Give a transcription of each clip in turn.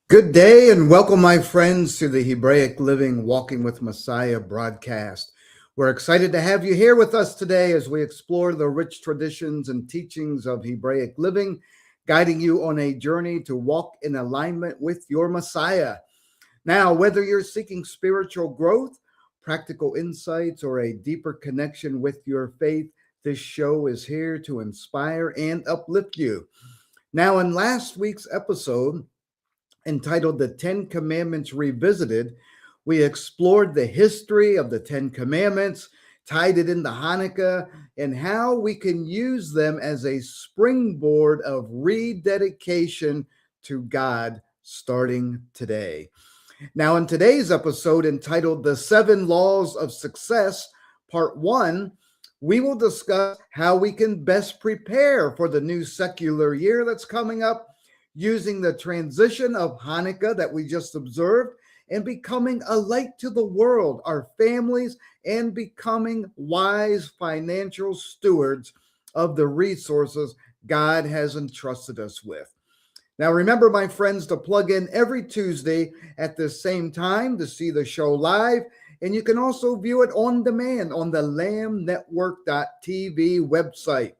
Good day and welcome, my friends, to the Hebraic Living Walking with Messiah broadcast. We're excited to have you here with us today as we explore the rich traditions and teachings of Hebraic living, guiding you on a journey to walk in alignment with your Messiah. Now, whether you're seeking spiritual growth, practical insights, or a deeper connection with your faith, this show is here to inspire and uplift you. Now, in last week's episode, entitled The 10 Commandments Revisited, we explored the history of the 10 Commandments, tied it into Hanukkah, and how we can use them as a springboard of rededication to God starting today. Now, in today's episode entitled The 7 Laws of Success, Part 1, we will discuss how we can best prepare for the new secular year that's coming up, using the transition of Hanukkah that we just observed and becoming a light to the world, our families, and becoming wise financial stewards of the resources God has entrusted us with. Now, remember, my friends, to plug in every Tuesday at the same time to see the show live, and you can also view it on demand on the lambnetwork.tv website.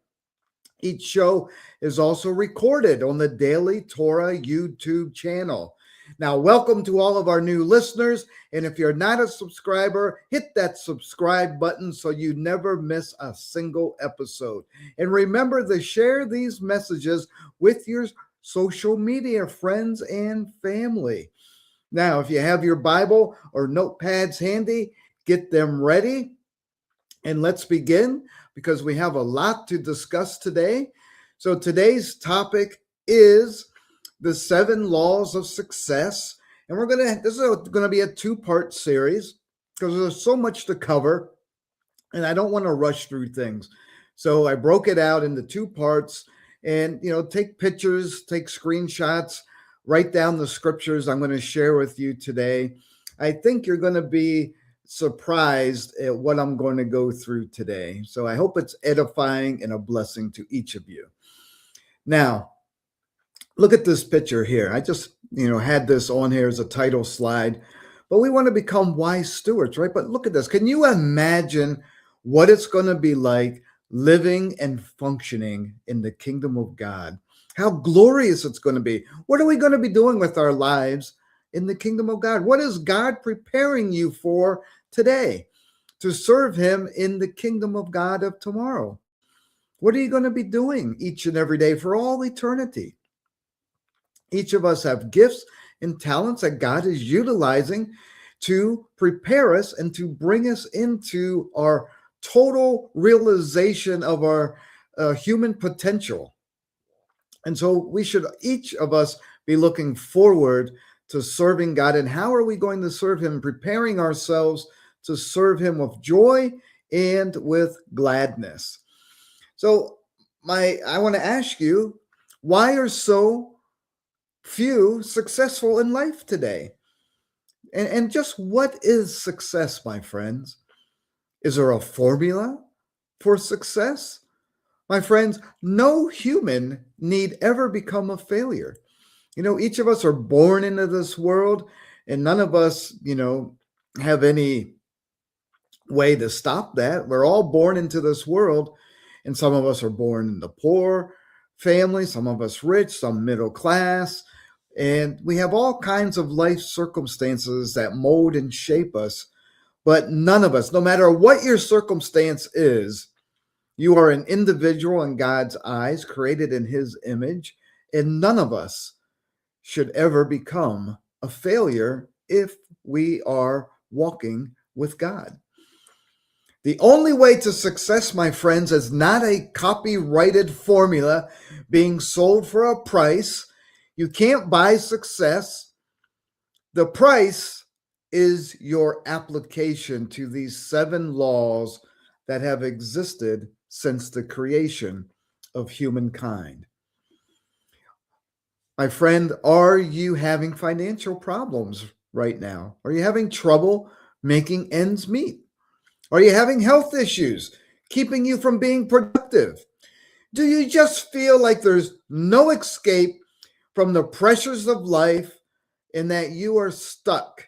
Each show is also recorded on the Daily Torah YouTube channel. Now, welcome to all of our new listeners. And if you're not a subscriber, hit that subscribe button so you never miss a single episode. And remember to share these messages with your social media friends and family. Now, if you have your Bible or notepads handy, get them ready. And let's begin, because we have a lot to discuss today. So today's topic is the 7 laws of success. And this is going to be a 2-part series because there's so much to cover and I don't want to rush through things. So I broke it out into 2 parts and, take pictures, take screenshots, write down the scriptures I'm going to share with you today. I think you're going to be surprised at what I'm going to go through today. So I hope it's edifying and a blessing to each of you. Now, look at this picture here. I just, had this on here as a title slide, but we want to become wise stewards, right? But look at this. Can you imagine what it's going to be like living and functioning in the kingdom of God? How glorious it's going to be. What are we going to be doing with our lives in the kingdom of God? What is God preparing you for today to serve him in the kingdom of God of tomorrow? What are you going to be doing each and every day for all eternity? Each of us have gifts and talents that God is utilizing to prepare us and to bring us into our total realization of our human potential. And so we should, each of us, be looking forward to serving God. And how are we going to serve him? Preparing ourselves to serve him with joy and with gladness. So I want to ask you, why are so few successful in life today? And just what is success, my friends? Is there a formula for success? My friends, no human need ever become a failure. Each of us are born into this world, and none of us, have any way to stop that. We're all born into this world, and some of us are born in the poor family, some of us rich, some middle class, and we have all kinds of life circumstances that mold and shape us. But none of us, no matter what your circumstance is, you are an individual in God's eyes, created in his image, and none of us should ever become a failure if we are walking with God. The only way to success, my friends, is not a copyrighted formula being sold for a price. You can't buy success. The price is your application to these 7 laws that have existed since the creation of humankind. My friend, are you having financial problems right now? Are you having trouble making ends meet? Are you having health issues keeping you from being productive? Do you just feel like there's no escape from the pressures of life and that you are stuck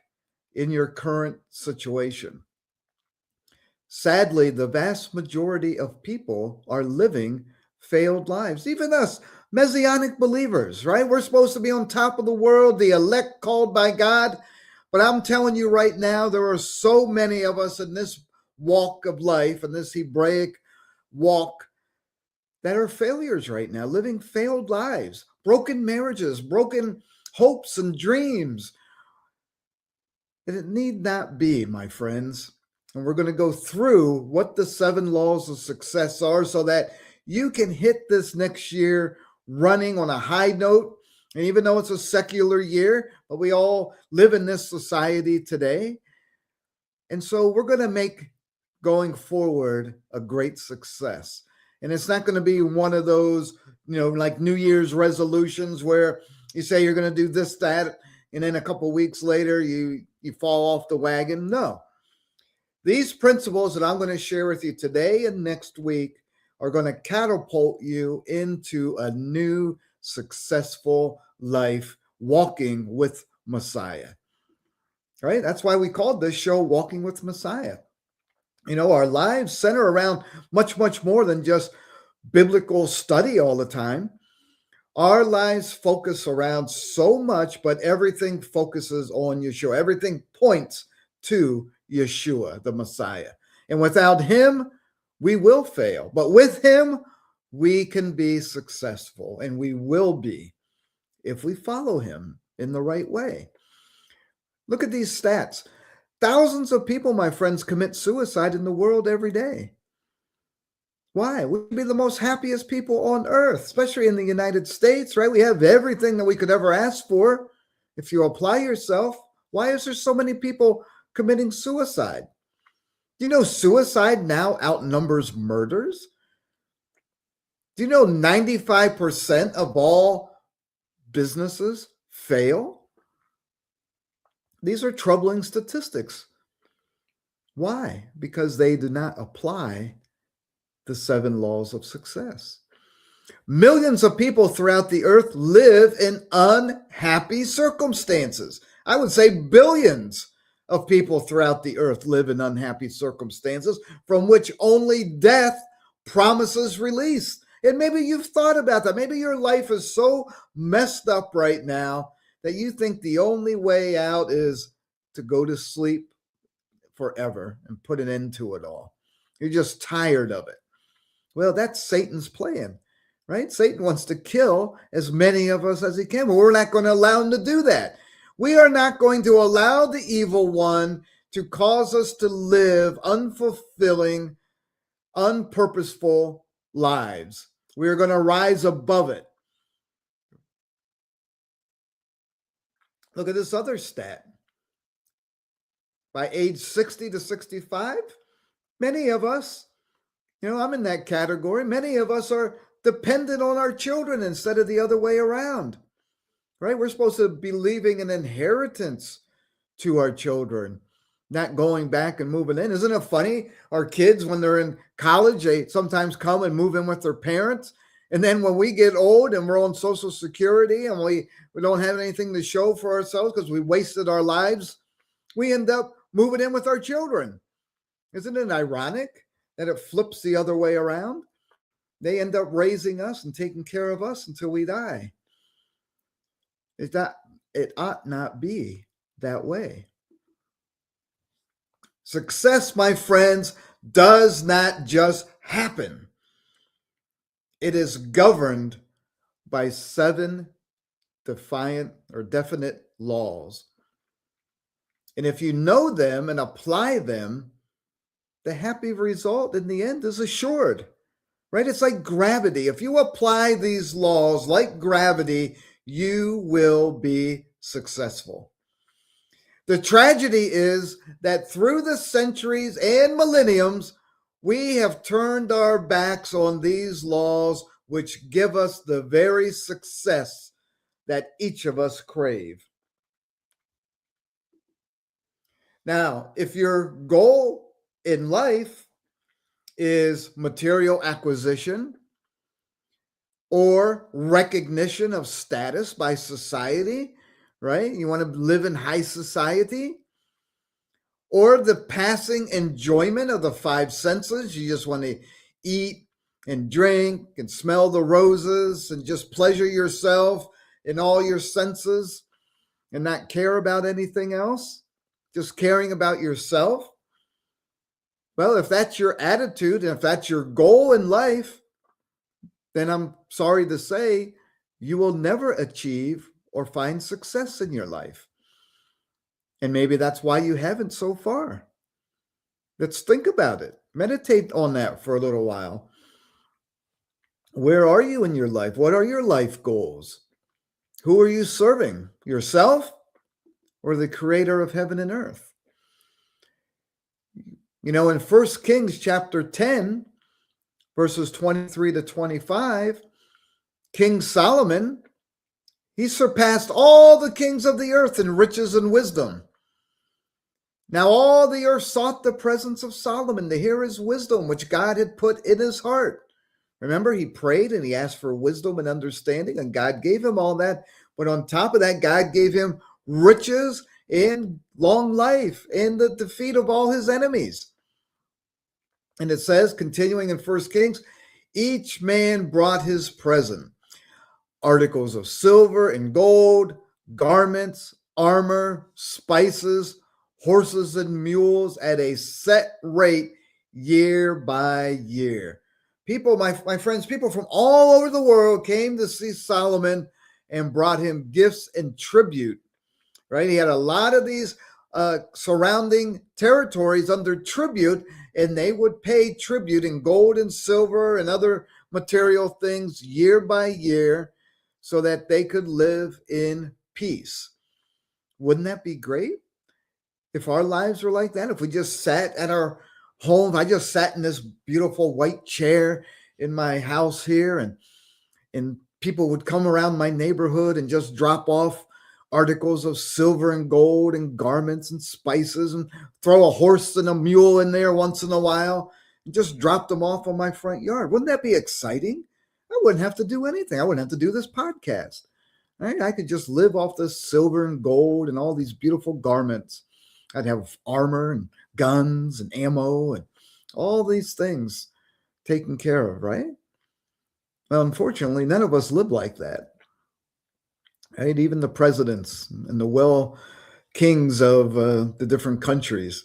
in your current situation? Sadly, the vast majority of people are living failed lives. Even us, Messianic believers, right? We're supposed to be on top of the world, the elect called by God. But I'm telling you right now, there are so many of us in this walk of life, in this Hebraic walk, that are failures right now, living failed lives, broken marriages, broken hopes and dreams. And it need not be, my friends. And we're going to go through what the 7 laws of success are so that you can hit this next year running on a high note. And even though it's a secular year, but we all live in this society today. And so we're going to make going forward a great success. And it's not going to be one of those, like New Year's resolutions where you say you're going to do this, that, and then a couple of weeks later you fall off the wagon. No. These principles that I'm going to share with you today and next week are going to catapult you into a new successful life walking with Messiah. Right? That's why we called this show Walking with Messiah. Our lives center around much, much more than just biblical study all the time. Our lives focus around so much, but everything focuses on Yeshua. Everything points to Yeshua, the Messiah. And without him, we will fail. But with him, we can be successful, and we will be if we follow him in the right way. Look at these stats. Thousands of people, my friends, commit suicide in the world every day. Why? We'd be the most happiest people on earth, especially in the United States, right? We have everything that we could ever ask for. If you apply yourself, why is there so many people committing suicide? Do you know suicide now outnumbers murders? Do you know 95% of all businesses fail? These are troubling statistics. Why? Because they do not apply the 7 laws of success. Millions of people throughout the earth live in unhappy circumstances. I would say billions of people throughout the earth live in unhappy circumstances from which only death promises release. And maybe you've thought about that. Maybe your life is so messed up right now that you think the only way out is to go to sleep forever and put an end to it all. You're just tired of it. Well, that's Satan's plan, right? Satan wants to kill as many of us as he can, but we're not going to allow him to do that. We are not going to allow the evil one to cause us to live unfulfilling, unpurposeful lives. We are going to rise above it. Look at this other stat. By age 60 to 65, many of us, I'm in that category. Many of us are dependent on our children instead of the other way around, right? We're supposed to be leaving an inheritance to our children, not going back and moving in. Isn't it funny? Our kids, when they're in college, they sometimes come and move in with their parents. And then when we get old and we're on Social Security and we don't have anything to show for ourselves because we wasted our lives, we end up moving in with our children. Isn't it ironic that it flips the other way around? They end up raising us and taking care of us until we die. It ought not be that way. Success, my friends, does not just happen. It is governed by 7 definite laws. And if you know them and apply them, the happy result in the end is assured, right? It's like gravity. If you apply these laws like gravity, you will be successful. The tragedy is that through the centuries and millenniums, we have turned our backs on these laws which give us the very success that each of us crave. Now, if your goal in life is material acquisition or recognition of status by society, right? You want to live in high society, or the passing enjoyment of the five senses. You just want to eat and drink and smell the roses and just pleasure yourself in all your senses and not care about anything else, just caring about yourself. Well, if that's your attitude and if that's your goal in life, then I'm sorry to say you will never achieve or find success in your life. And maybe that's why you haven't so far. Let's think about it. Meditate on that for a little while. Where are you in your life? What are your life goals? Who are you serving? Yourself or the creator of heaven and earth? You know, in 1 Kings chapter 10, verses 23 to 25, King Solomon, he surpassed all the kings of the earth in riches and wisdom. Now all the earth sought the presence of Solomon to hear his wisdom, which God had put in his heart. Remember, he prayed and he asked for wisdom and understanding, and God gave him all that. But on top of that, God gave him riches and long life and the defeat of all his enemies. And it says, continuing in 1 Kings, each man brought his present, articles of silver and gold, garments, armor, spices, horses and mules at a set rate year by year. People, my friends, people from all over the world came to see Solomon and brought him gifts and tribute, right? He had a lot of these surrounding territories under tribute, and they would pay tribute in gold and silver and other material things year by year so that they could live in peace. Wouldn't that be great? If our lives were like that, if we just sat at our home, I just sat in this beautiful white chair in my house here, and people would come around my neighborhood and just drop off articles of silver and gold and garments and spices and throw a horse and a mule in there once in a while and just drop them off on my front yard. Wouldn't that be exciting? I wouldn't have to do anything. I wouldn't have to do this podcast. Right? I could just live off this silver and gold and all these beautiful garments. I'd have armor and guns and ammo and all these things taken care of, right? Well, unfortunately, none of us live like that. Right? Even the presidents and the kings of the different countries.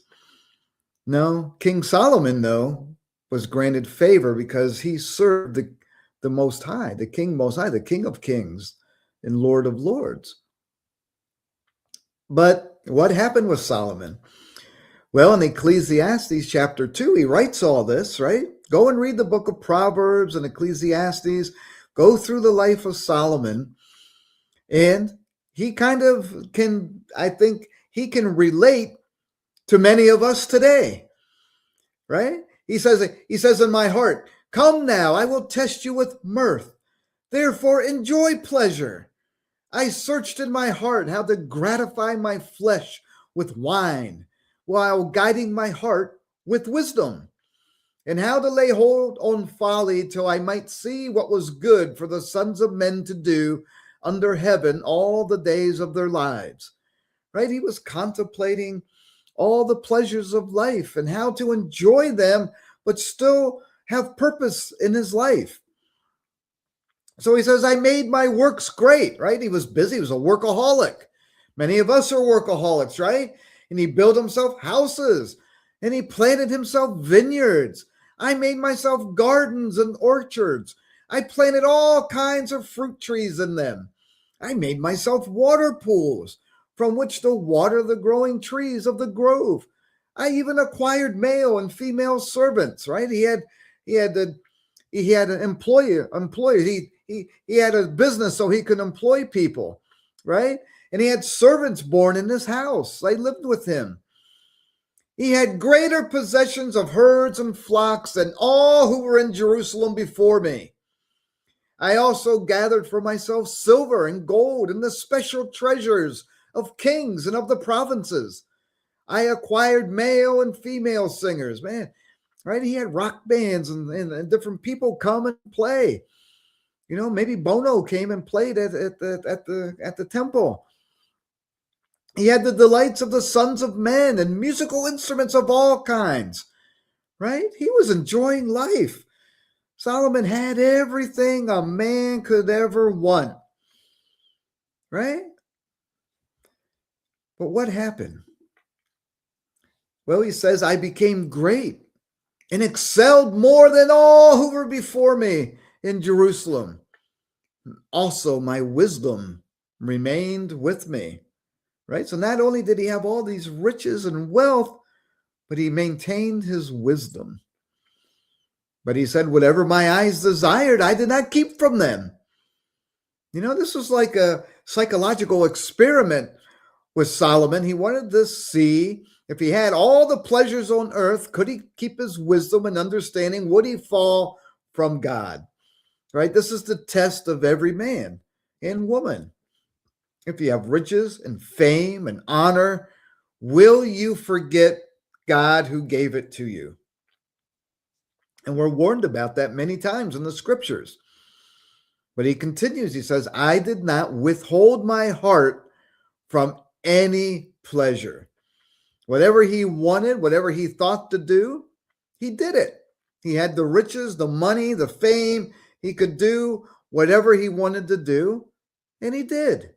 No, King Solomon, though, was granted favor because he served the Most High, the King Most High, the King of Kings and Lord of Lords. But what happened with Solomon? Well, in Ecclesiastes chapter 2, he writes all this, right? Go and read the book of Proverbs and Ecclesiastes. Go through the life of Solomon. And he kind of can, I think, he can relate to many of us today, right? He says in my heart, come now, I will test you with mirth. Therefore, enjoy pleasure. I searched in my heart how to gratify my flesh with wine, while guiding my heart with wisdom, and how to lay hold on folly till I might see what was good for the sons of men to do under heaven all the days of their lives. Right? He was contemplating all the pleasures of life and how to enjoy them, but still have purpose in his life. So he says, I made my works great, right? He was busy. He was a workaholic. Many of us are workaholics, right? And he built himself houses and he planted himself vineyards. I made myself gardens and orchards. I planted all kinds of fruit trees in them. I made myself water pools from which to water the growing trees of the grove. I even acquired male and female servants, right? He had an employer. He had a business so he could employ people, right? And he had servants born in his house. They lived with him. He had greater possessions of herds and flocks than all who were in Jerusalem before me. I also gathered for myself silver and gold and the special treasures of kings and of the provinces. I acquired male and female singers, man, right? He had rock bands and different people come and play. Maybe Bono came and played at the temple. He had the delights of the sons of men and musical instruments of all kinds, right? He was enjoying life. Solomon had everything a man could ever want, right? But what happened? Well, he says, I became great and excelled more than all who were before me in Jerusalem. Also, my wisdom remained with me, right? So not only did he have all these riches and wealth, but he maintained his wisdom. But he said, whatever my eyes desired, I did not keep from them. This was like a psychological experiment with Solomon. He wanted to see if he had all the pleasures on earth, could he keep his wisdom and understanding? Would he fall from God? Right? This is the test of every man and woman. If you have riches and fame and honor, will you forget God who gave it to you? And we're warned about that many times in the scriptures. But he continues, he says, I did not withhold my heart from any pleasure. Whatever he wanted, whatever he thought to do, he did it. He had the riches, the money, the fame. He could do whatever he wanted to do, and he did.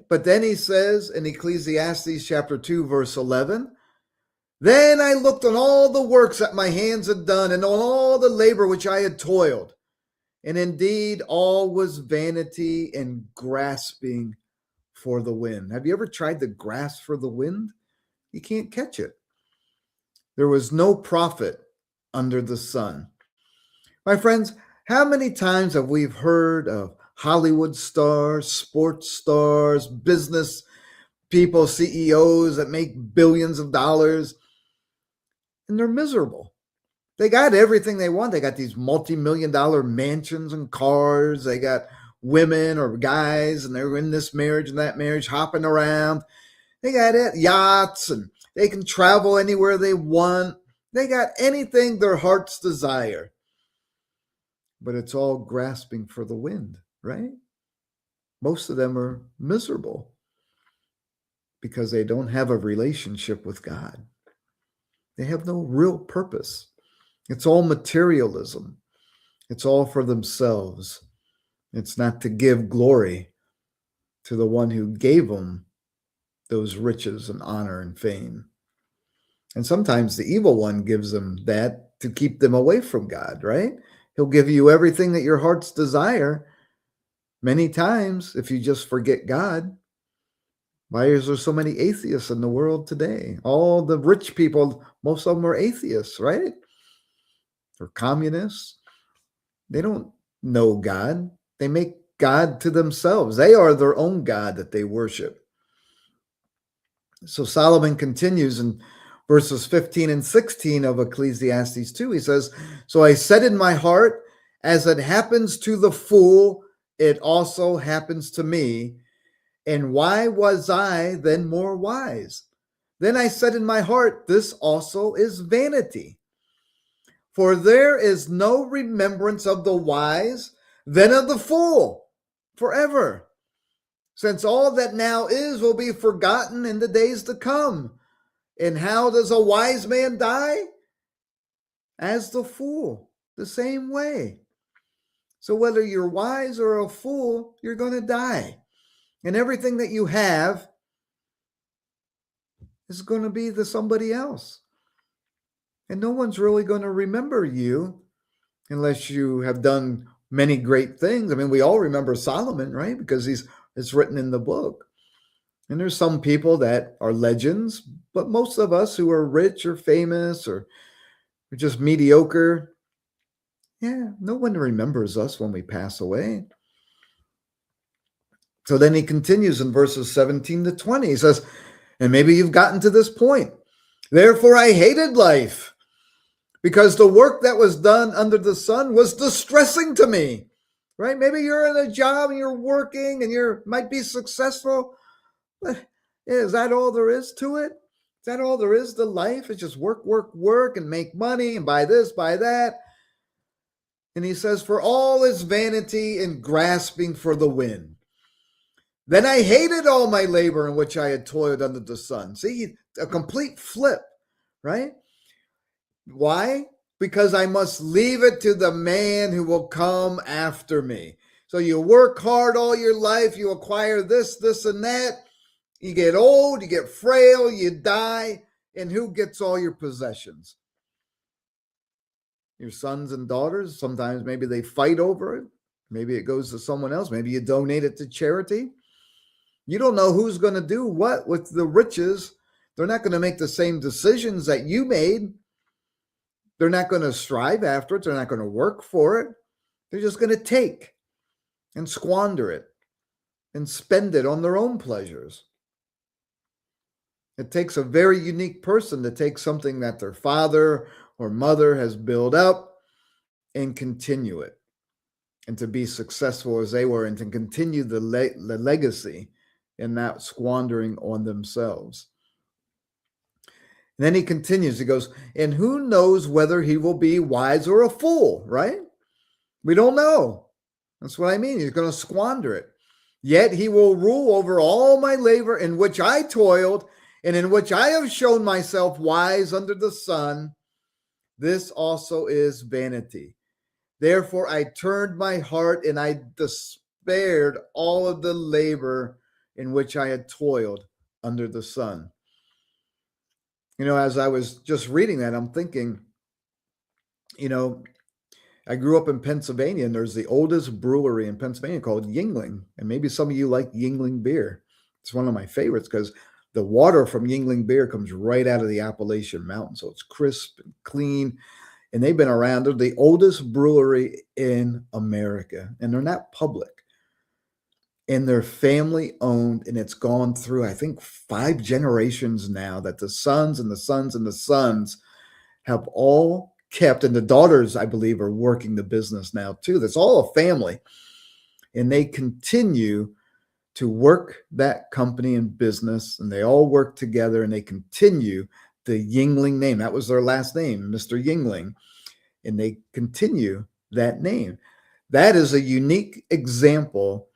But then he says in Ecclesiastes chapter 2, verse 11, then I looked on all the works that my hands had done and on all the labor which I had toiled. And indeed, all was vanity and grasping for the wind. Have you ever tried to grasp for the wind? You can't catch it. There was no profit under the sun. My friends, how many times have we heard of Hollywood stars, sports stars, business people, CEOs that make billions of dollars, and they're miserable? They got everything they want. They got these multi-million-dollar mansions and cars. They got women or guys, and they're in this marriage and that marriage, hopping around. They got yachts, and they can travel anywhere they want. They got anything their hearts desire. But it's all grasping for the wind, right? Most of them are miserable because they don't have a relationship with God. They have no real purpose. It's all materialism. It's all for themselves. It's not to give glory to the one who gave them those riches and honor and fame. And sometimes the evil one gives them that to keep them away from God, right? He'll give you everything that your heart's desire. Many times, if you just forget God. Why is there so many atheists in the world today? All the rich people, most of them are atheists, right? Or communists. They don't know God. They make God to themselves. They are their own God that they worship. So Solomon continues in verses 15 and 16 of Ecclesiastes 2. He says, so I said in my heart, as it happens to the fool, it also happens to me. And why was I then more wise? Then I said in my heart, this also is vanity. For there is no remembrance of the wise than of the fool forever. Since all that now is will be forgotten in the days to come. And how does a wise man die? As the fool, the same way. So whether you're wise or a fool, you're going to die. And everything that you have is going to be to somebody else. And no one's really going to remember you unless you have done many great things. I mean, we all remember Solomon, right? Because it's written in the book. And there's some people that are legends, but most of us who are rich or famous or just mediocre, yeah, no one remembers us when we pass away. So then he continues in verses 17 to 20. He says, and maybe you've gotten to this point. Therefore, I hated life because the work that was done under the sun was distressing to me. Right? Maybe you're in a job and you're working and you might be successful. Is that all there is to it? Is that all there is to life? It's just work, work, work, and make money and buy this, buy that. And he says, for all is vanity and grasping for the wind. Then I hated all my labor in which I had toiled under the sun. See, a complete flip, right? Why? Because I must leave it to the man who will come after me. So you work hard all your life, you acquire this, this, and that. You get old, you get frail, you die, and who gets all your possessions? Your sons and daughters. Sometimes maybe they fight over it. Maybe it goes to someone else. Maybe you donate it to charity. You don't know who's going to do what with the riches. They're not going to make the same decisions that you made. They're not going to strive after it. They're not going to work for it. They're just going to take and squander it and spend it on their own pleasures. It takes a very unique person to take something that their father or mother has built up and continue it, and to be successful as they were, and to continue the legacy and not squandering on themselves. And then he continues, he goes, and who knows whether he will be wise or a fool, right? We don't know. That's what I mean. He's going to squander it. Yet he will rule over all my labor in which I toiled, and in which I have shown myself wise under the sun. This also is vanity. Therefore I turned my heart and I despaired all of the labor in which I had toiled under the sun. You know, as I was just reading that, I'm thinking, you know, I grew up in Pennsylvania, and there's the oldest brewery in Pennsylvania called Yuengling. And maybe some of you like Yuengling beer. It's one of my favorites because the water from Yuengling beer comes right out of the Appalachian Mountains. So it's crisp and clean. And they've been around. They're the oldest brewery in America. And they're not public. And they're family owned. And it's gone through, I think, 5 generations now that the sons and the sons and the sons have all kept. And the daughters, I believe, are working the business now too. That's all a family. And they continue to work that company and business, and they all work together, and they continue the Yuengling name. That was their last name, Mr. Yuengling, and they continue that name. That is a unique example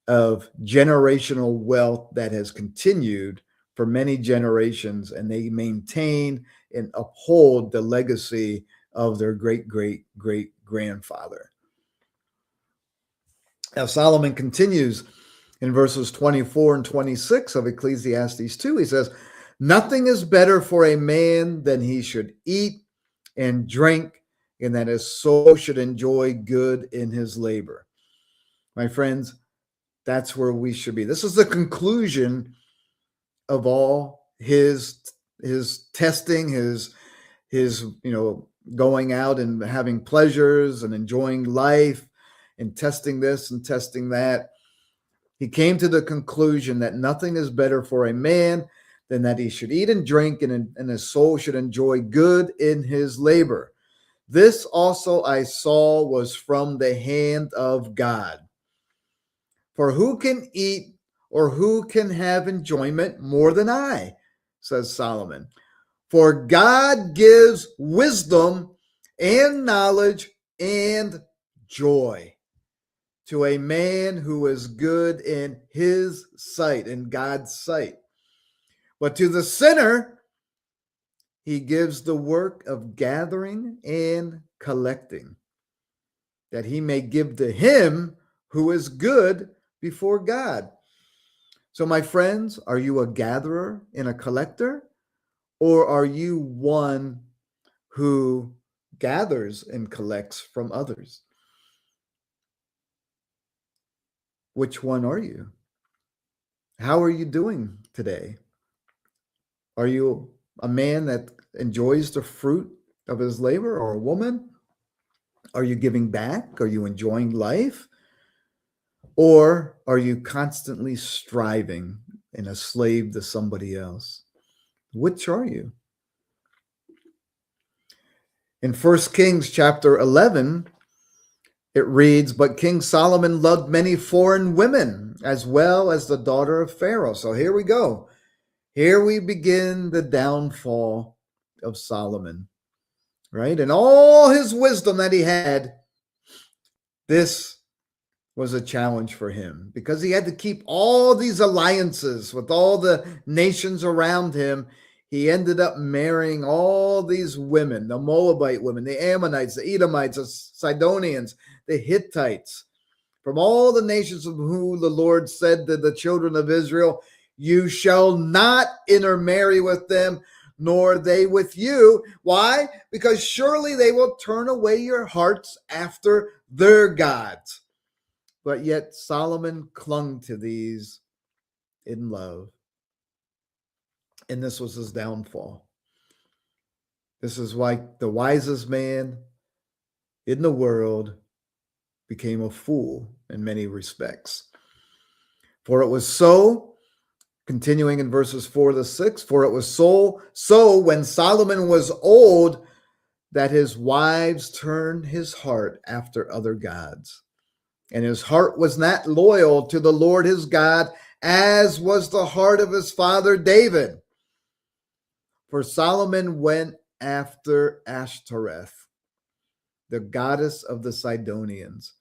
of generational wealth that has continued for many generations, and they maintain and uphold the legacy of their great, great, great grandfather. Now, Solomon continues in verses 24 and 26 of Ecclesiastes 2, he says, nothing is better for a man than he should eat and drink, and that his soul should enjoy good in his labor. My friends, that's where we should be. This is the conclusion of all his testing, his going out and having pleasures and enjoying life and testing this and testing that. He came to the conclusion that nothing is better for a man than that he should eat and drink, and his soul should enjoy good in his labor. This also I saw was from the hand of God. For who can eat or who can have enjoyment more than I, says Solomon. For God gives wisdom and knowledge and joy to a man who is good in his sight, in God's sight. But to the sinner, he gives the work of gathering and collecting, that he may give to him who is good before God. So, my friends, are you a gatherer and a collector? Or are you one who gathers and collects from others? Which one are you? How are you doing today? Are you a man that enjoys the fruit of his labor, or a woman? Are you giving back? Are you enjoying life? Or are you constantly striving and a slave to somebody else? Which are you? In 1 Kings chapter 11, it reads, "But King Solomon loved many foreign women, as well as the daughter of Pharaoh." So here we go. Here we begin the downfall of Solomon, right? And all his wisdom that he had, this was a challenge for him because he had to keep all these alliances with all the nations around him. He ended up marrying all these women, the Moabite women, the Ammonites, the Edomites, the Sidonians, the Hittites, from all the nations of whom the Lord said to the children of Israel, "You shall not intermarry with them, nor they with you." Why? Because surely they will turn away your hearts after their gods. But yet Solomon clung to these in love. And this was his downfall. This is why the wisest man in the world became a fool in many respects. For it was so, continuing in verses 4 to 6, for it was so when Solomon was old that his wives turned his heart after other gods. And his heart was not loyal to the Lord his God, as was the heart of his father David. For Solomon went after Ashtoreth, the goddess of the Sidonians,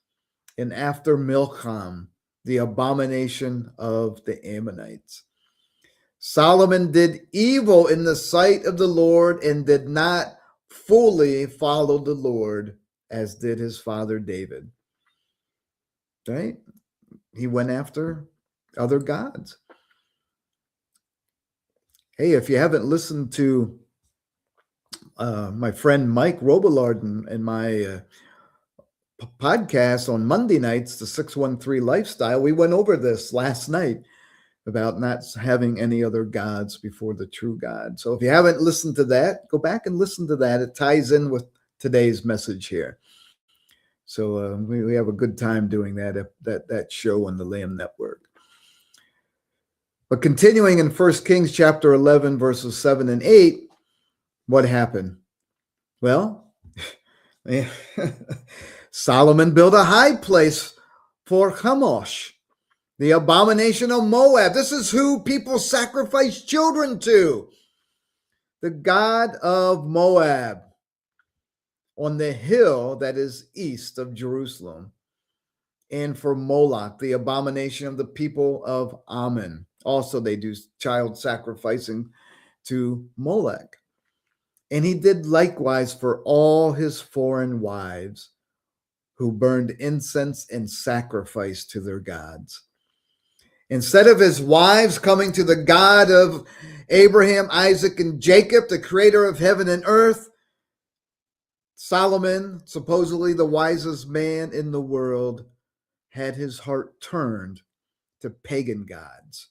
and after Milcom, the abomination of the Ammonites. Solomon did evil in the sight of the Lord and did not fully follow the Lord as did his father David. Right? He went after other gods. Hey, if you haven't listened to my friend Mike Robillard and my podcast on Monday nights, the 613 Lifestyle, we went over this last night about not having any other gods before the true God. So if you haven't listened to that, go back and listen to that. It ties in with today's message here. So we have a good time doing that show on the Lamb Network. But continuing in 1 Kings chapter 11, verses 7 and 8, what happened? Well, Solomon built a high place for Chemosh, the abomination of Moab. This is who people sacrifice children to. The god of Moab, on the hill that is east of Jerusalem. And for Moloch, the abomination of the people of Ammon. Also, they do child sacrificing to Molech. And he did likewise for all his foreign wives who burned incense and sacrifice to their gods. Instead of his wives coming to the God of Abraham, Isaac, and Jacob, the creator of heaven and earth, Solomon, supposedly the wisest man in the world, had his heart turned to pagan gods.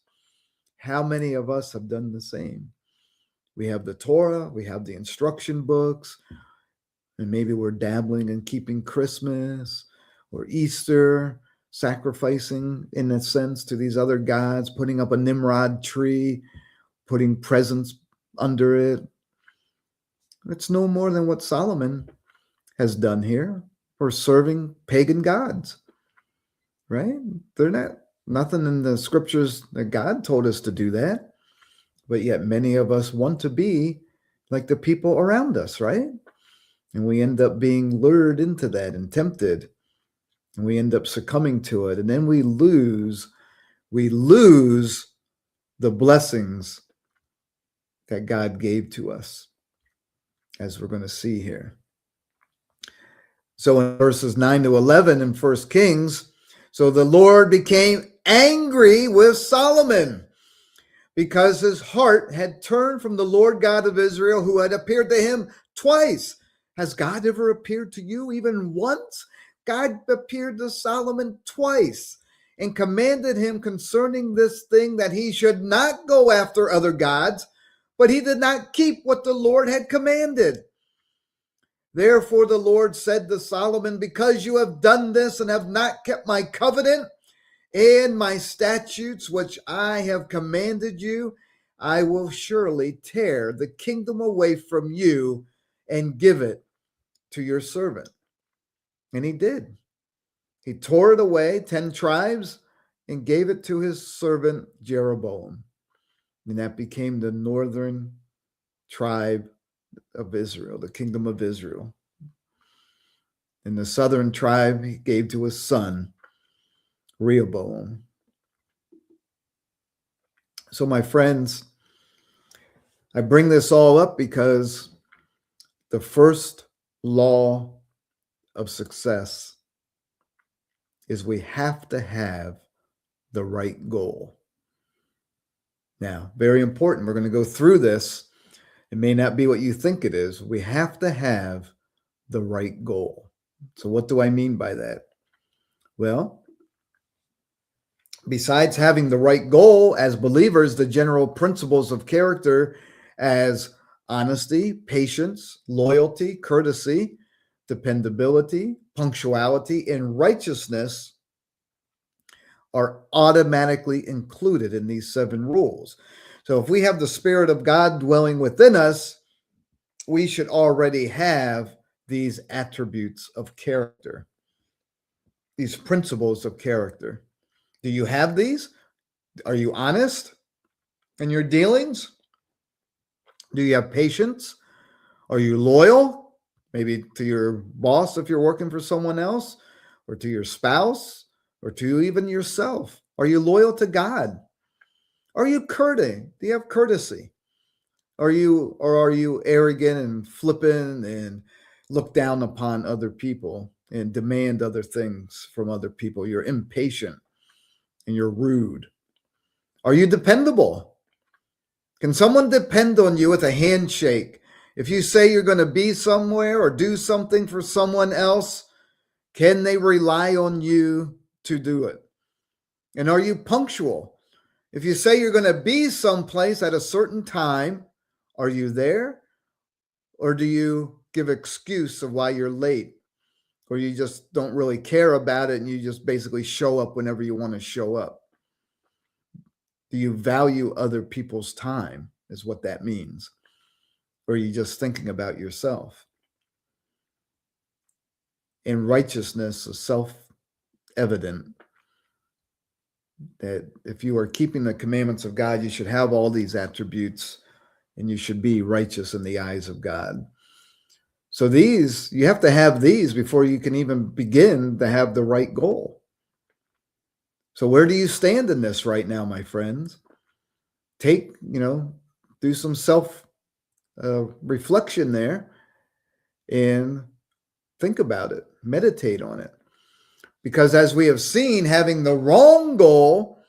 How many of us have done the same? We have the Torah, we have the instruction books, and maybe we're dabbling in keeping Christmas or Easter, sacrificing in a sense to these other gods, putting up a Nimrod tree, putting presents under it. It's no more than what Solomon has done here for serving pagan gods, right? They're nothing in the scriptures that God told us to do that. But yet many of us want to be like the people around us, right? And we end up being lured into that and tempted. And we end up succumbing to it. And then we lose the blessings that God gave to us, as we're going to see here. So in verses 9 to 11 in 1 Kings, so the Lord became angry with Solomon because his heart had turned from the Lord God of Israel, who had appeared to him twice. Has God ever appeared to you even once? God appeared to Solomon twice. and commanded him concerning this thing that he should not go after other gods, but he did not keep what the Lord had commanded. Therefore the Lord said to Solomon, because you have done this and have not kept my covenant and my statutes which I have commanded you, I will surely tear the kingdom away from you and give it to your servant. And he did. He tore it away, 10 tribes, and gave it to his servant Jeroboam. And that became the northern tribe of Israel, the kingdom of Israel. And the southern tribe he gave to his son, Rehoboam. So, my friends, I bring this all up because the first law of success is we have to have the right goal. Now, very important. We're going to go through this. It may not be what you think it is. We have to have the right goal. So what do I mean by that? Well, besides having the right goal as believers, the general principles of character as honesty, patience, loyalty, courtesy, dependability, punctuality, and righteousness are automatically included in these 7 rules. So if we have the Spirit of God dwelling within us, we should already have these attributes of character, these principles of character. Do you have these? Are you honest in your dealings? Do you have patience? Are you loyal? Maybe to your boss if you're working for someone else, or to your spouse, or to even yourself. Are you loyal to God? Are you courteous? Do you have courtesy? Are you arrogant and flippant and look down upon other people and demand other things from other people? You're impatient and you're rude. Are you dependable? Can someone depend on you with a handshake? If you say you're going to be somewhere or do something for someone else, can they rely on you to do it? And are you punctual? If you say you're going to be someplace at a certain time, are you there? Or do you give excuse of why you're late? Or you just don't really care about it and you just basically show up whenever you want to show up? Do you value other people's time is what that means? Or are you just thinking about yourself? And righteousness is self-evident that if you are keeping the commandments of God, you should have all these attributes and you should be righteous in the eyes of God. So you have to have these before you can even begin to have the right goal. So where do you stand in this right now, my friends? Do some self reflection there and think about it, meditate on it. Because as we have seen, having the wrong goal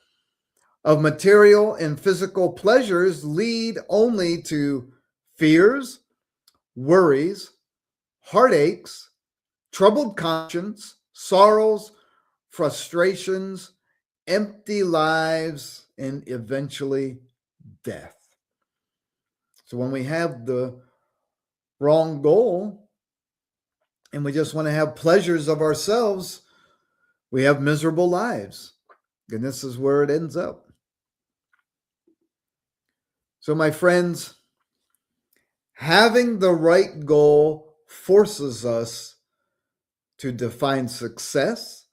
of material and physical pleasures lead only to fears, worries, heartaches, troubled conscience, sorrows, frustrations, empty lives, and eventually death. So when we have the wrong goal and we just want to have pleasures of ourselves, we have miserable lives. And this is where it ends up. So my friends, having the right goal forces us to define success.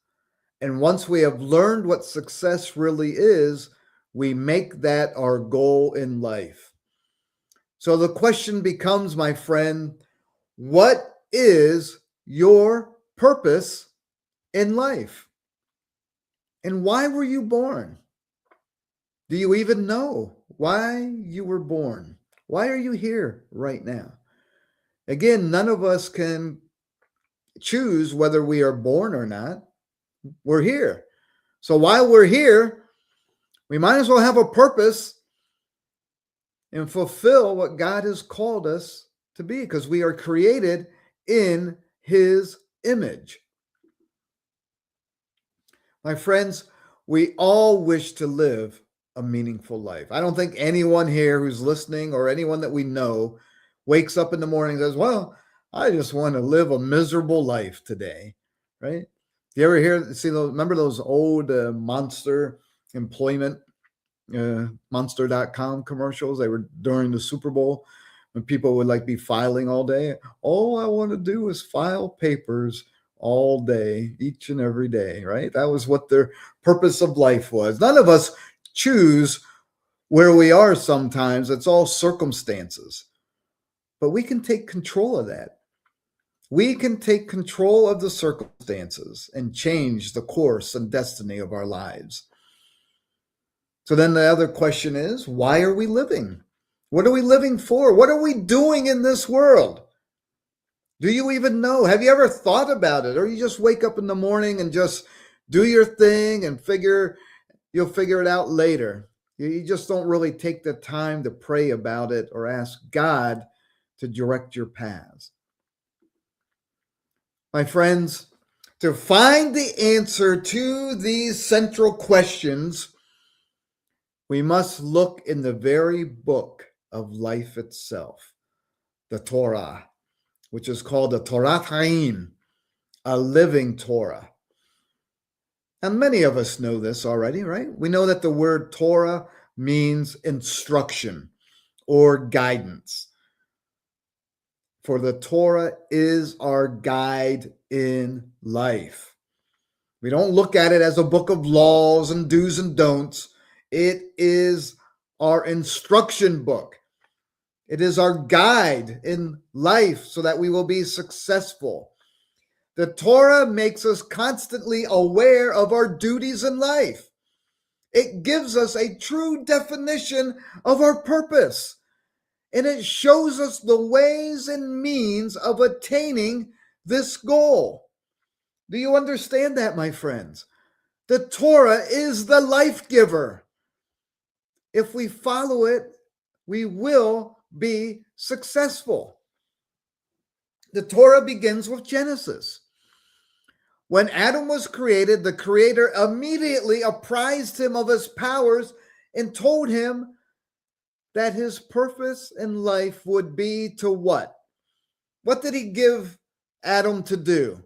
And once we have learned what success really is, we make that our goal in life. So the question becomes, my friend, what is your purpose in life? And why were you born? Do you even know why you were born? Why are you here right now? Again, none of us can choose whether we are born or not. We're here. So while we're here, we might as well have a purpose and fulfill what God has called us to be, because we are created in His image. My friends, We all wish to live a meaningful life. I don't think anyone here who's listening or anyone that we know wakes up in the morning and says, well, I just want to live a miserable life today, right? You ever remember those old Monster employment, Monster.com commercials? They were during the Super Bowl when people would like be filing all day. All I want to do is file papers all day, each and every day, right? That was what their purpose of life was. None of us choose where we are sometimes. It's all circumstances. But we can take control of that. We can take control of the circumstances and change the course and destiny of our lives. So then the other question is, why are we living? What are we living for? What are we doing in this world? Do you even know? Have you ever thought about it? Or you just wake up in the morning and just do your thing and you'll figure it out later. You just don't really take the time to pray about it or ask God to direct your paths. My friends, to find the answer to these central questions, we must look in the very book of life itself, the Torah, which is called the Torah Chaim, a living Torah. And many of us know this already, right? We know that the word Torah means instruction or guidance. For the Torah is our guide in life. We don't look at it as a book of laws and do's and don'ts. It is our instruction book. It is our guide in life so that we will be successful. The Torah makes us constantly aware of our duties in life. It gives us a true definition of our purpose. And it shows us the ways and means of attaining this goal. Do you understand that, my friends? The Torah is the life giver. If we follow it, we will be successful. The Torah begins with Genesis. When Adam was created, the Creator immediately apprised him of his powers and told him that his purpose in life would be to what? What did he give Adam to do?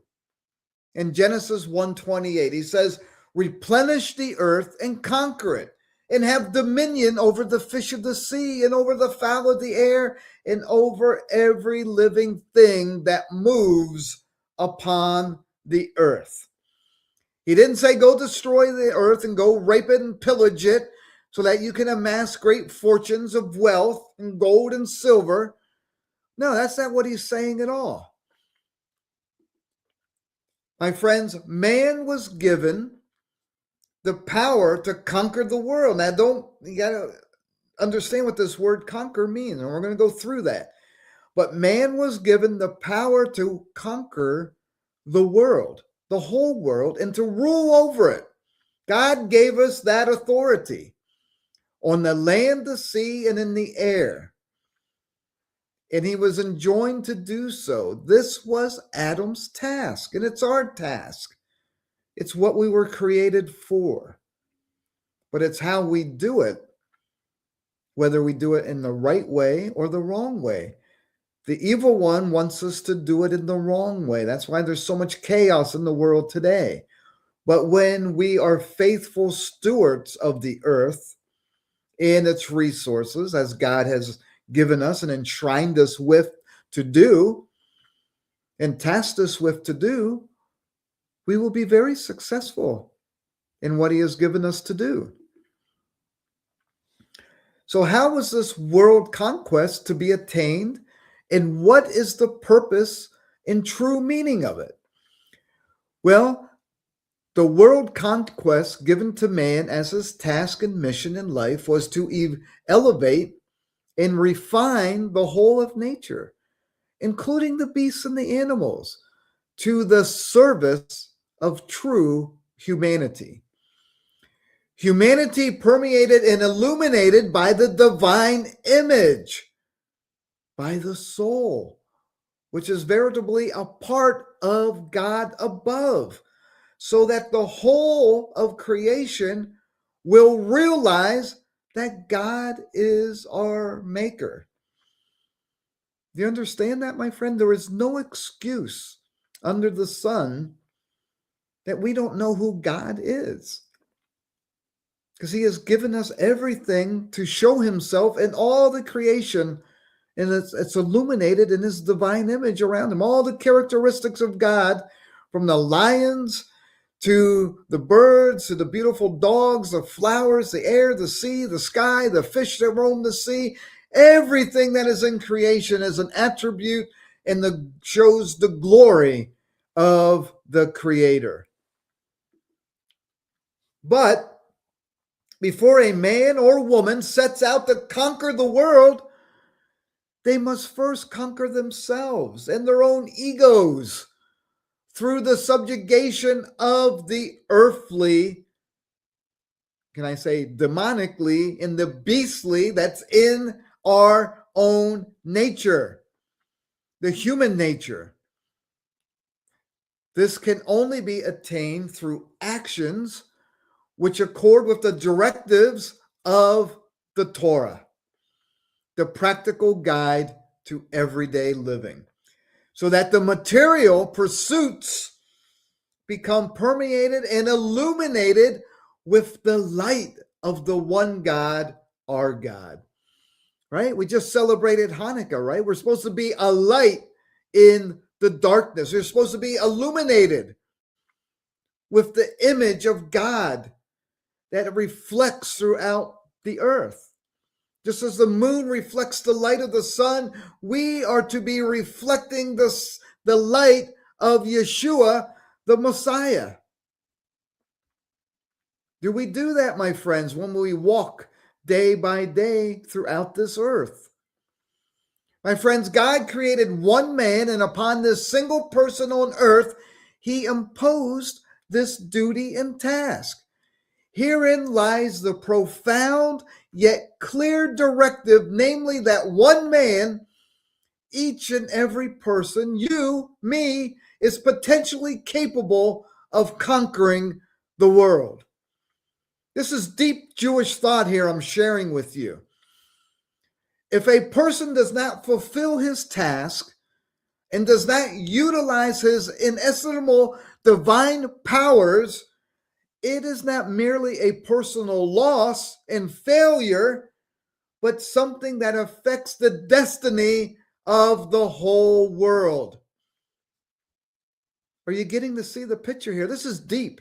In Genesis 1:28, he says, replenish the earth and conquer it, and have dominion over the fish of the sea, and over the fowl of the air, and over every living thing that moves upon the earth. He didn't say go destroy the earth and go rape it and pillage it so that you can amass great fortunes of wealth and gold and silver. No, that's not what he's saying at all. My friends, man was given the power to conquer the world. Now, you got to understand what this word conquer means, and we're going to go through that. But man was given the power to conquer the world, the whole world, and to rule over it. God gave us that authority on the land, the sea, and in the air. And he was enjoined to do so. This was Adam's task, and it's our task. It's what we were created for. But it's how we do it, whether we do it in the right way or the wrong way. The evil one wants us to do it in the wrong way. That's why there's so much chaos in the world today. But when we are faithful stewards of the earth and its resources, as God has given us and enshrined us with to do, and tasked us with to do, we will be very successful in what he has given us to do. So how is this world conquest to be attained, and what is the purpose and true meaning of it? Well, the world conquest given to man as his task and mission in life was to elevate and refine the whole of nature, including the beasts and the animals, to the service of true humanity. Humanity permeated and illuminated by the divine image, by the soul, which is veritably a part of God above. so that the whole of creation will realize that God is our maker. Do you understand that, my friend? There is no excuse under the sun that we don't know who God is, because he has given us everything to show himself in all the creation, and it's illuminated in his divine image around him. All the characteristics of God, from the lions to the birds, to the beautiful dogs, the flowers, the air, the sea, the sky, the fish that roam the sea, everything that is in creation is an attribute and shows the glory of the Creator. But before a man or woman sets out to conquer the world, they must first conquer themselves and their own egos through the subjugation of the earthly, can I say demonically, in the beastly that's in our own nature, the human nature. This can only be attained through actions which accord with the directives of the Torah, the practical guide to everyday living, so that the material pursuits become permeated and illuminated with the light of the one God, our God. Right? We just celebrated Hanukkah, right? We're supposed to be a light in the darkness. We're supposed to be illuminated with the image of God that reflects throughout the earth. Just as the moon reflects the light of the sun, we are to be reflecting the light of Yeshua, the Messiah. Do we do that, my friends, when we walk day by day throughout this earth? My friends, God created one man, and upon this single person on earth, he imposed this duty and task. Herein lies the profound yet clear directive, namely that one man, each and every person, you, me, is potentially capable of conquering the world. This is deep Jewish thought here I'm sharing with you. If a person does not fulfill his task and does not utilize his inestimable divine powers, it is not merely a personal loss and failure, but something that affects the destiny of the whole world. Are you getting to see the picture here? This is deep.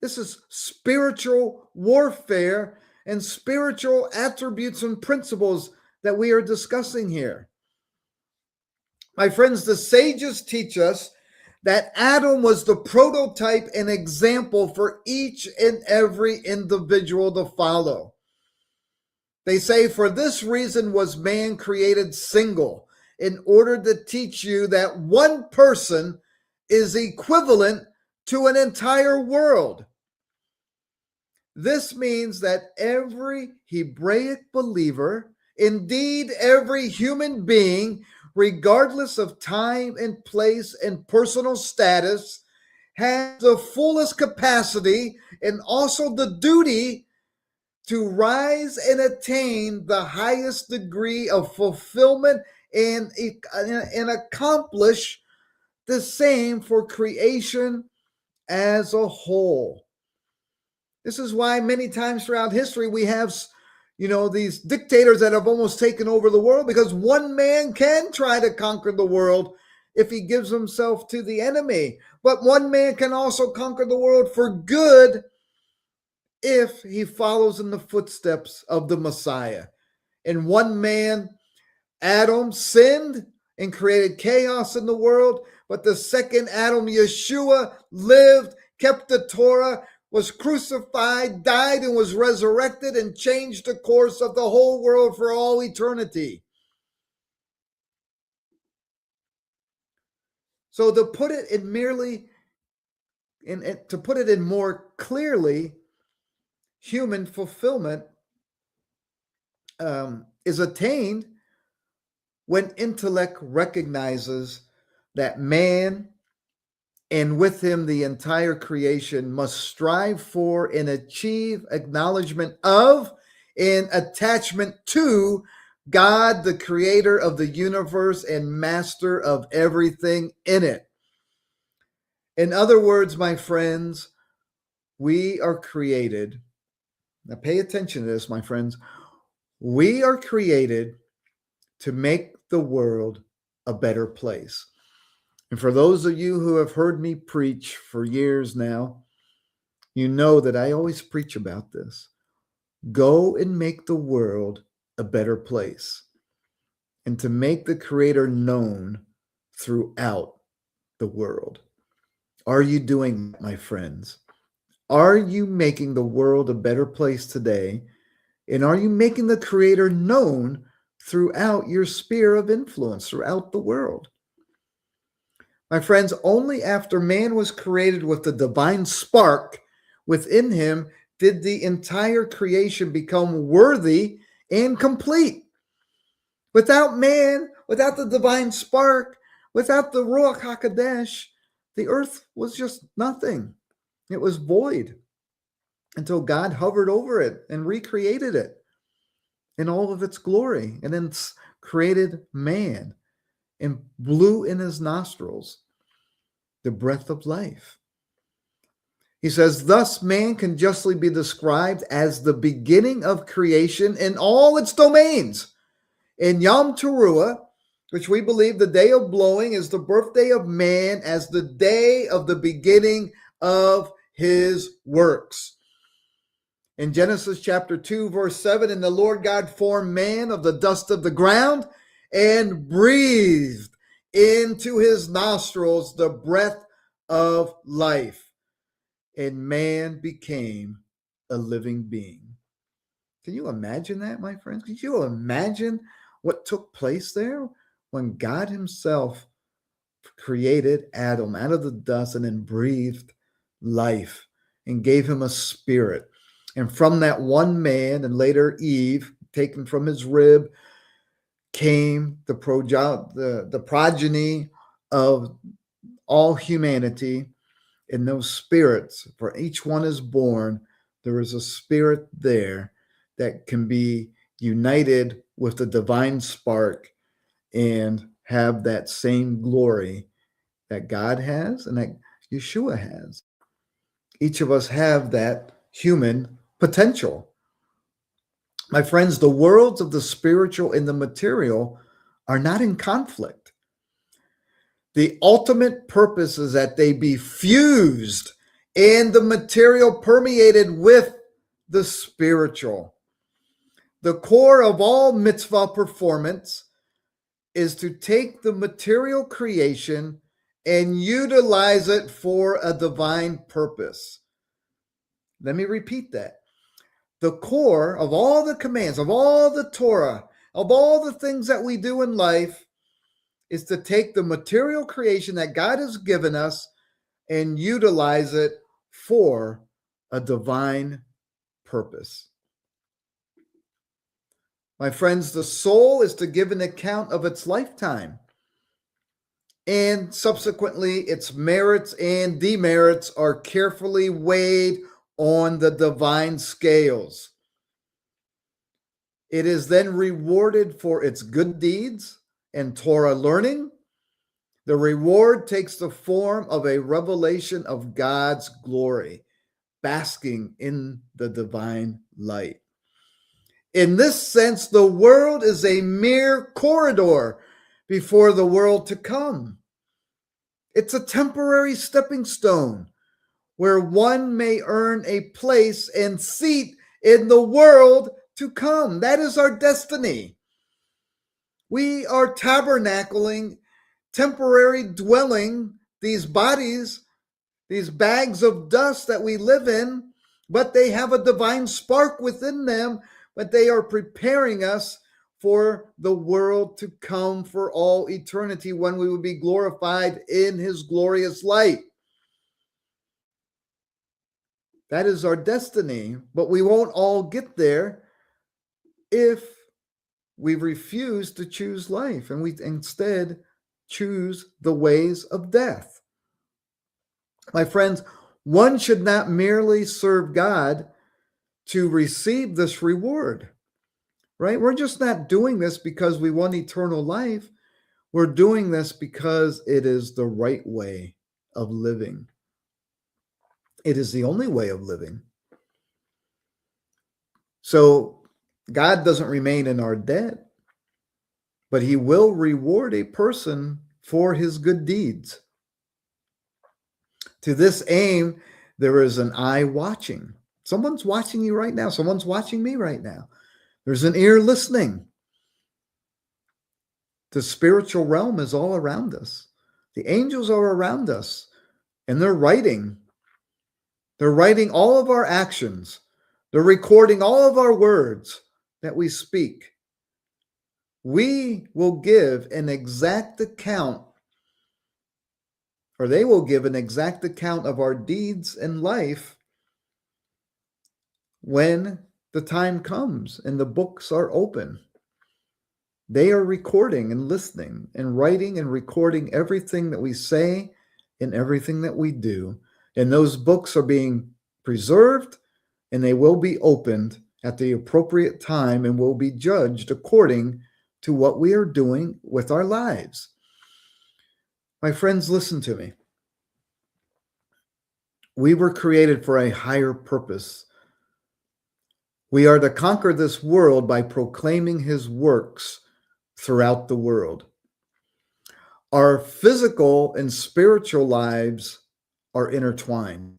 This is spiritual warfare and spiritual attributes and principles that we are discussing here. My friends, the sages teach us that Adam was the prototype and example for each and every individual to follow. They say, for this reason was man created single, in order to teach you that one person is equivalent to an entire world. This means that every Hebraic believer, indeed every human being, regardless of time and place and personal status, has the fullest capacity and also the duty to rise and attain the highest degree of fulfillment and accomplish the same for creation as a whole. This is why many times throughout history we have, these dictators that have almost taken over the world, because one man can try to conquer the world if he gives himself to the enemy. But one man can also conquer the world for good if he follows in the footsteps of the Messiah. And one man, Adam, sinned and created chaos in the world, but the second Adam, Yeshua, lived, kept the Torah, was crucified, died, and was resurrected, and changed the course of the whole world for all eternity. So to put it in more clearly, human fulfillment is attained when intellect recognizes that man And with him, the entire creation must strive for and achieve acknowledgement of and attachment to God, the creator of the universe and master of everything in it. In other words, my friends, we are created. Now, pay attention to this, my friends. We are created to make the world a better place. And for those of you who have heard me preach for years now, you know that I always preach about this. Go and make the world a better place, and to make the Creator known throughout the world. Are you doing that, my friends? Are you making the world a better place today? And are you making the Creator known throughout your sphere of influence, throughout the world? My friends, only after man was created with the divine spark within him did the entire creation become worthy and complete. Without man, without the divine spark, without the Ruach HaKodesh, the earth was just nothing. It was void until God hovered over it and recreated it in all of its glory, and then created man and blew in his nostrils the breath of life. He says, thus man can justly be described as the beginning of creation in all its domains. In Yom Teruah, which we believe the day of blowing is the birthday of man as the day of the beginning of his works. In Genesis chapter 2, verse 7, and the Lord God formed man of the dust of the ground and breathed into his nostrils the breath of life, and man became a living being. Can you imagine that, my friends? Can you imagine what took place there when God himself created Adam out of the dust and then breathed life and gave him a spirit? And from that one man, and later Eve, taken from his rib, came the progeny of all humanity. And those spirits, for each one is born, there is a spirit there that can be united with the divine spark and have that same glory that God has and that Yeshua has. Each of us have that human potential. My friends, the worlds of the spiritual and the material are not in conflict. The ultimate purpose is that they be fused and the material permeated with the spiritual. The core of all mitzvah performance is to take the material creation and utilize it for a divine purpose. Let me repeat that. The core of all the commands, of all the Torah, of all the things that we do in life is to take the material creation that God has given us and utilize it for a divine purpose. My friends, the soul is to give an account of its lifetime, and subsequently its merits and demerits are carefully weighed on the divine scales. It is then rewarded for its good deeds and Torah learning. The reward takes the form of a revelation of God's glory, basking in the divine light. In this sense, the world is a mere corridor before the world to come. It's a temporary stepping stone where one may earn a place and seat in the world to come. That is our destiny. We are tabernacling, temporary dwelling, these bodies, these bags of dust that we live in, but they have a divine spark within them, but they are preparing us for the world to come for all eternity when we will be glorified in his glorious light. That is our destiny, but we won't all get there if we refuse to choose life and we instead choose the ways of death. My friends, one should not merely serve God to receive this reward, right? We're just not doing this because we want eternal life. We're doing this because it is the right way of living. It is the only way of living. So God doesn't remain in our debt, but he will reward a person for his good deeds. To this aim, there is an eye watching. Someone's watching you right now. Someone's watching me right now. There's an ear listening. The spiritual realm is all around us. The angels are around us, and they're writing. They're writing all of our actions. They're recording all of our words that we speak. We will give an exact account, or they will give an exact account of our deeds in life when the time comes and the books are open. They are recording and listening and writing and recording everything that we say and everything that we do. And those books are being preserved, and they will be opened at the appropriate time and will be judged according to what we are doing with our lives. My friends, listen to me. We were created for a higher purpose. We are to conquer this world by proclaiming his works throughout the world. Our physical and spiritual lives are intertwined.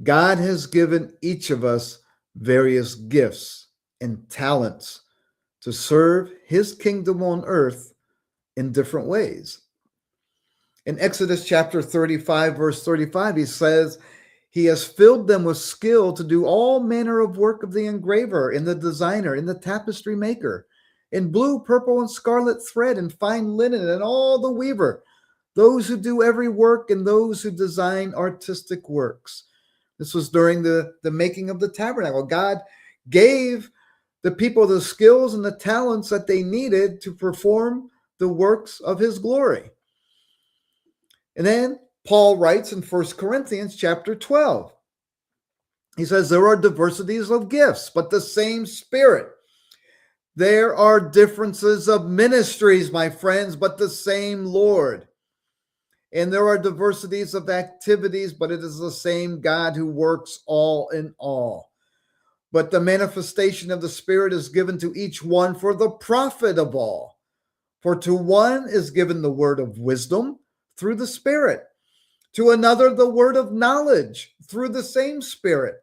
God has given each of us various gifts and talents to serve his kingdom on earth in different ways. In Exodus chapter 35, verse 35, he says, he has filled them with skill to do all manner of work of the engraver and the designer and the tapestry maker, in blue, purple, and scarlet thread, and fine linen, and all the weaver, those who do every work and those who design artistic works. This was during the making of the tabernacle. God gave the people the skills and the talents that they needed to perform the works of his glory. And then Paul writes in 1 Corinthians chapter 12. He says, there are diversities of gifts, but the same Spirit. There are differences of ministries, my friends, but the same Lord. And there are diversities of activities, but it is the same God who works all in all. But the manifestation of the Spirit is given to each one for the profit of all. For to one is given the word of wisdom through the Spirit, to another the word of knowledge through the same Spirit,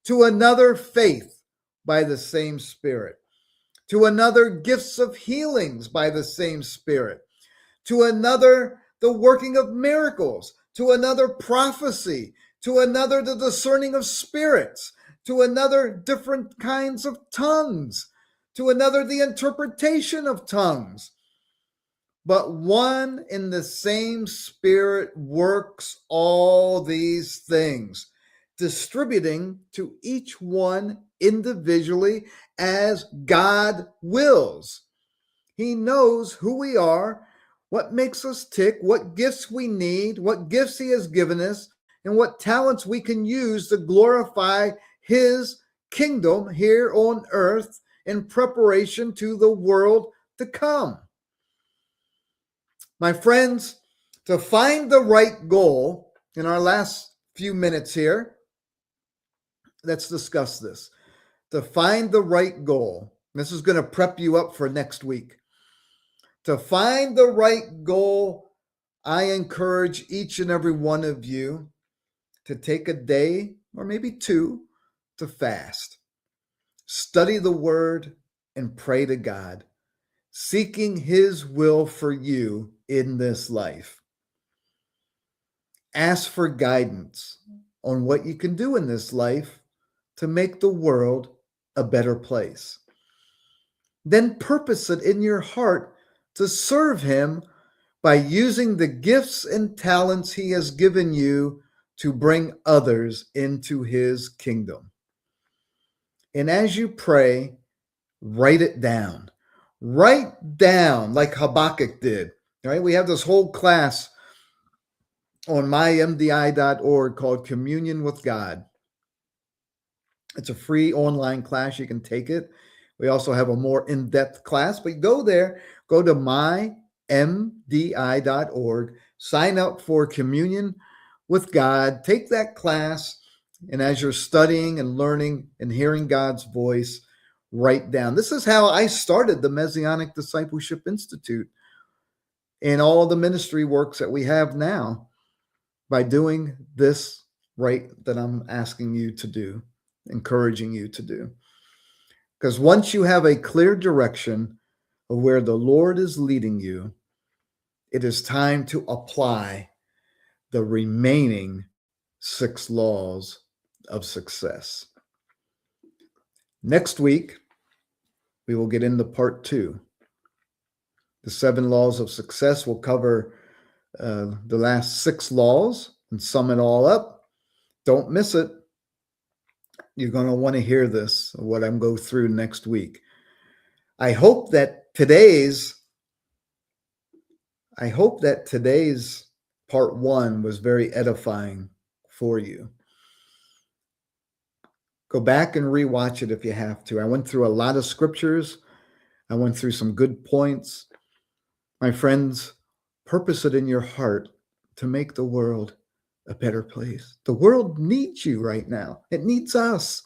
to another faith by the same Spirit, to another gifts of healings by the same Spirit, to another the working of miracles, to another prophecy, to another the discerning of spirits, to another different kinds of tongues, to another the interpretation of tongues. But one and the same Spirit works all these things, distributing to each one individually as God wills. He knows who we are, what makes us tick, what gifts we need, what gifts he has given us, and what talents we can use to glorify his kingdom here on earth in preparation to the world to come. My friends, to find the right goal, in our last few minutes here, let's discuss this. To find the right goal, this is going to prep you up for next week. To find the right goal, I encourage each and every one of you to take a day or maybe two to fast. Study the word and pray to God, seeking his will for you in this life. Ask for guidance on what you can do in this life to make the world a better place. Then purpose it in your heart to serve him by using the gifts and talents he has given you to bring others into his kingdom. And as you pray, write it down. Write down like Habakkuk did. Right? We have this whole class on mymdi.org called Communion with God. It's a free online class. You can take it. We also have a more in-depth class, but go there, go to mymdi.org, sign up for Communion with God, take that class, and as you're studying and learning and hearing God's voice, write down. This is how I started the Messianic Discipleship Institute and all the ministry works that we have now, by doing this right that I'm asking you to do, encouraging you to do. Because once you have a clear direction of where the Lord is leading you, it is time to apply the remaining 6 laws of success. Next week, we will get into part 2. The 7 laws of success will cover the last 6 laws and sum it all up. Don't miss it. You're going to want to hear this, what I'm going through next week. I hope that today's part 1 was very edifying for you. Go back and rewatch it if you have to. I went through a lot of scriptures. I went through some good points. My friends, purpose it in your heart to make the world a better place. The world needs you right now. It needs us.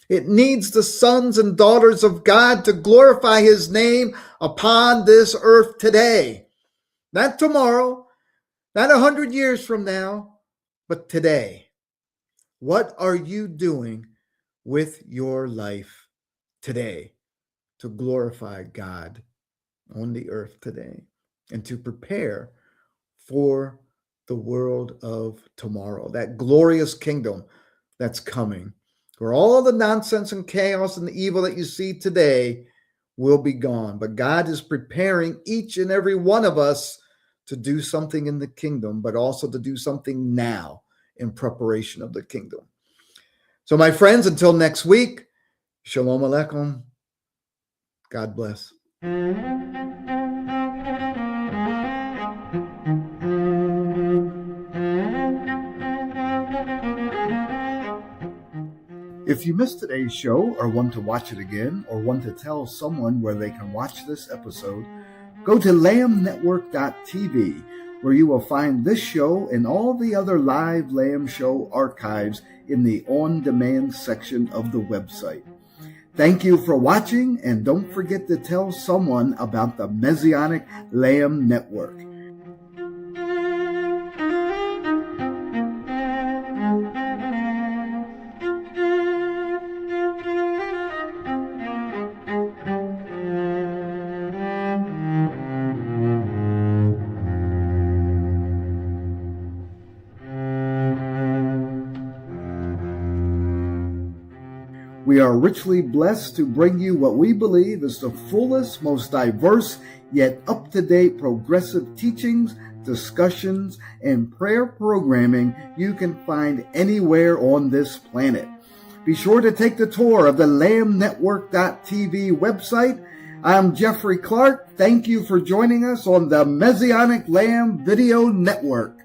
It needs the sons and daughters of God to glorify his name upon this earth today. Not tomorrow, not 100 years from now, but today. What are you doing with your life today to glorify God on the earth today and to prepare for the world of tomorrow, that glorious kingdom that's coming, where all the nonsense and chaos and the evil that you see today will be gone. But God is preparing each and every one of us to do something in the kingdom, but also to do something now in preparation of the kingdom. So, my friends, until next week, Shalom Aleichem. God bless. If you missed today's show or want to watch it again or want to tell someone where they can watch this episode, go to lambnetwork.tv, where you will find this show and all the other live Lamb Show archives in the on-demand section of the website. Thank you for watching, and don't forget to tell someone about the Messianic Lamb Network. We are richly blessed to bring you what we believe is the fullest, most diverse, yet up-to-date progressive teachings, discussions, and prayer programming you can find anywhere on this planet. Be sure to take the tour of the lambnetwork.tv website. I'm Jeffrey Clark. Thank you for joining us on the Messianic Lamb Video Network.